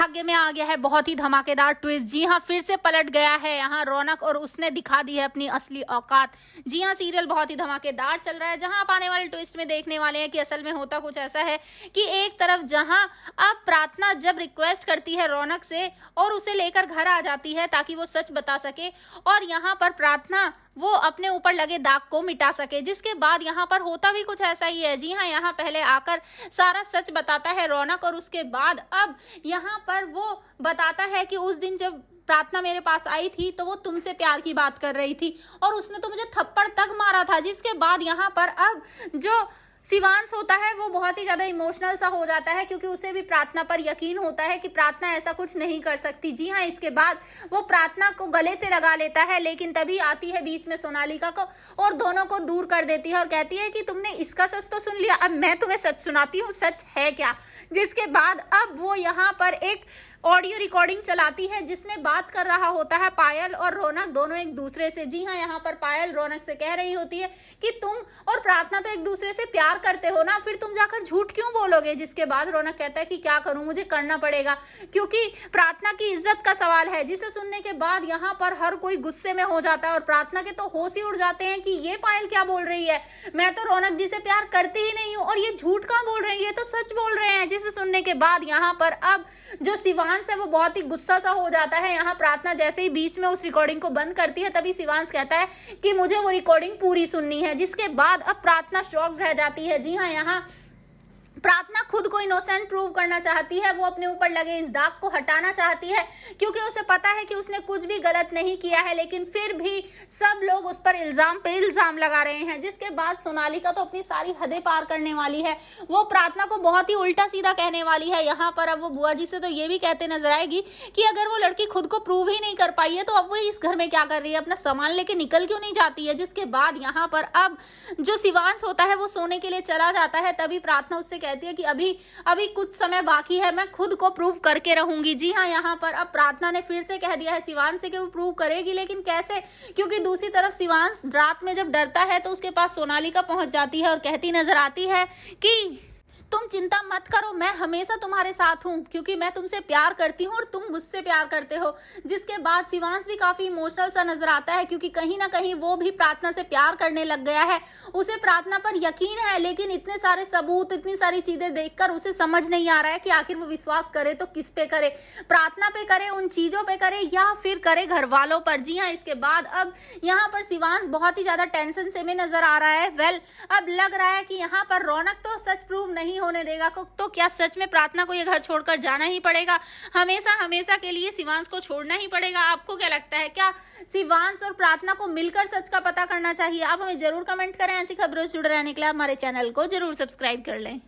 भाग्य में आ गया है बहुत ही धमाकेदार ट्विस्ट। जी हाँ, फिर से पलट गया है यहाँ रौनक और उसने दिखा दी है अपनी असली औकात। जी हाँ, सीरियल बहुत ही धमाकेदार चल रहा है, जहां आप आने वाले ट्विस्ट में देखने वाले हैं कि असल में होता कुछ ऐसा है कि एक तरफ जहां अब प्रार्थना जब रिक्वेस्ट करती है रौनक से और उसे लेकर घर आ जाती है ताकि वो सच बता सके, और यहाँ पर प्रार्थना वो अपने ऊपर लगे दाग को मिटा सके, जिसके बाद यहाँ पर होता भी कुछ ऐसा ही है। जी हाँ, यहाँ पहले आकर सारा सच बताता है रौनक और उसके बाद अब यहाँ पर वो बताता है कि उस दिन जब प्रार्थना मेरे पास आई थी तो वो तुमसे प्यार की बात कर रही थी और उसने तो मुझे थप्पड़ तक मारा था। जिसके बाद यहाँ पर अब जो शिवांश होता है वो बहुत ही ज्यादा इमोशनल सा हो जाता है, क्योंकि उसे भी प्रार्थना पर यकीन होता है कि प्रार्थना ऐसा कुछ नहीं कर सकती। जी हाँ, इसके बाद वो प्रार्थना को गले से लगा लेता है, लेकिन तभी आती है बीच में सोनालिका को और दोनों को दूर कर देती है और कहती है कि तुमने इसका सच तो सुन लिया, अब मैं तुम्हें सच सुनाती हूँ, सच है क्या। जिसके बाद अब वो यहाँ पर एक ऑडियो रिकॉर्डिंग चलाती है जिसमें बात कर रहा होता है पायल और रौनक दोनों एक दूसरे से। जी हाँ, यहाँ पर पायल रौनक से कह रही होती है कि तुम और प्रार्थना तो एक दूसरे से प्यार करते हो ना, फिर तुम जाकर झूठ क्यों बोलोगे। जिसके बाद रौनक कहता है कि क्या करूं, मुझे करना पड़ेगा क्योंकि प्रार्थना की इज्जत का सवाल है। जिसे सुनने के बाद यहाँ पर हर कोई गुस्से में हो जाता है और प्रार्थना के तो होश ही उड़ जाते हैं कि ये पायल क्या बोल रही है, मैं तो रौनक जी से प्यार करती ही नहीं हूँ और ये झूठ कहाँ बोल रही है, ये तो सच बोल रहे हैं। जिसे सुनने के बाद यहाँ पर अब जो शिवांश है वो बहुत ही गुस्सा सा हो जाता है। यहाँ प्रार्थना जैसे ही बीच में उस रिकॉर्डिंग को बंद करती है तभी शिवांश कहता है कि मुझे वो रिकॉर्डिंग पूरी सुननी है। जिसके बाद अब प्रार्थना शॉक्ड रह जाती है। जी हाँ, यहाँ प्रार्थना खुद को इनोसेंट प्रूव करना चाहती है, वो अपने ऊपर लगे इस दाग को हटाना चाहती है क्योंकि उसे पता है कि उसने कुछ भी गलत नहीं किया है, लेकिन फिर भी सब लोग उस पर इल्जाम पे इल्जाम लगा रहे हैं। जिसके बाद सोनालिका तो अपनी सारी हदें पार करने वाली है, वो प्रार्थना को बहुत ही उल्टा सीधा कहने वाली है। यहाँ पर अब वो बुआ जी से तो ये भी कहते नजर आएगी कि अगर वो लड़की खुद को प्रूव ही नहीं कर पाई है तो अब वो इस घर में क्या कर रही है, अपना सामान लेके निकल क्यों नहीं जाती है। जिसके बाद यहाँ पर अब जो शिवांश होता है वो सोने के लिए चला जाता है, तभी प्रार्थना उससे कहती है कि अभी कुछ समय बाकी है, मैं खुद को प्रूव करके रहूंगी। जी हाँ, यहाँ पर अब प्रार्थना ने फिर से कह दिया है शिवांश से कि वो प्रूव करेगी, लेकिन कैसे, क्योंकि दूसरी तरफ शिवांश रात में जब डरता है तो उसके पास सोनालिका पहुंच जाती है और कहती नजर आती है कि तुम चिंता मत करो, मैं हमेशा तुम्हारे साथ हूँ क्योंकि मैं तुमसे प्यार करती हूँ और तुम मुझसे प्यार करते हो। जिसके बाद शिवांश भी काफी इमोशनल सा नजर आता है क्योंकि कहीं ना कहीं वो भी प्रार्थना से प्यार करने लग गया है। उसे प्रार्थना पर यकीन है, लेकिन इतने सारे सबूत, इतनी सारी चीजें देखकर उसे समझ नहीं आ रहा है कि आखिर वो विश्वास करे तो किस पे करे, प्रार्थना पे करे, उन चीजों पे करे या फिर करे घर वालों पर। जी हाँ, इसके बाद अब यहाँ पर शिवांश बहुत ही ज्यादा टेंशन से में नजर आ रहा है। अब लग रहा है कि यहाँ पर रौनक तो सच प्रूव नहीं होने देगा, तो क्या सच में प्रार्थना को ये घर छोड़कर जाना ही पड़ेगा, हमेशा हमेशा के लिए शिवांश को छोड़ना ही पड़ेगा। आपको क्या लगता है, क्या शिवांश और प्रार्थना को मिलकर सच का पता करना चाहिए? आप हमें जरूर कमेंट करें। ऐसी खबरों से जुड़े रहने के लिए हमारे चैनल को जरूर सब्सक्राइब कर लें।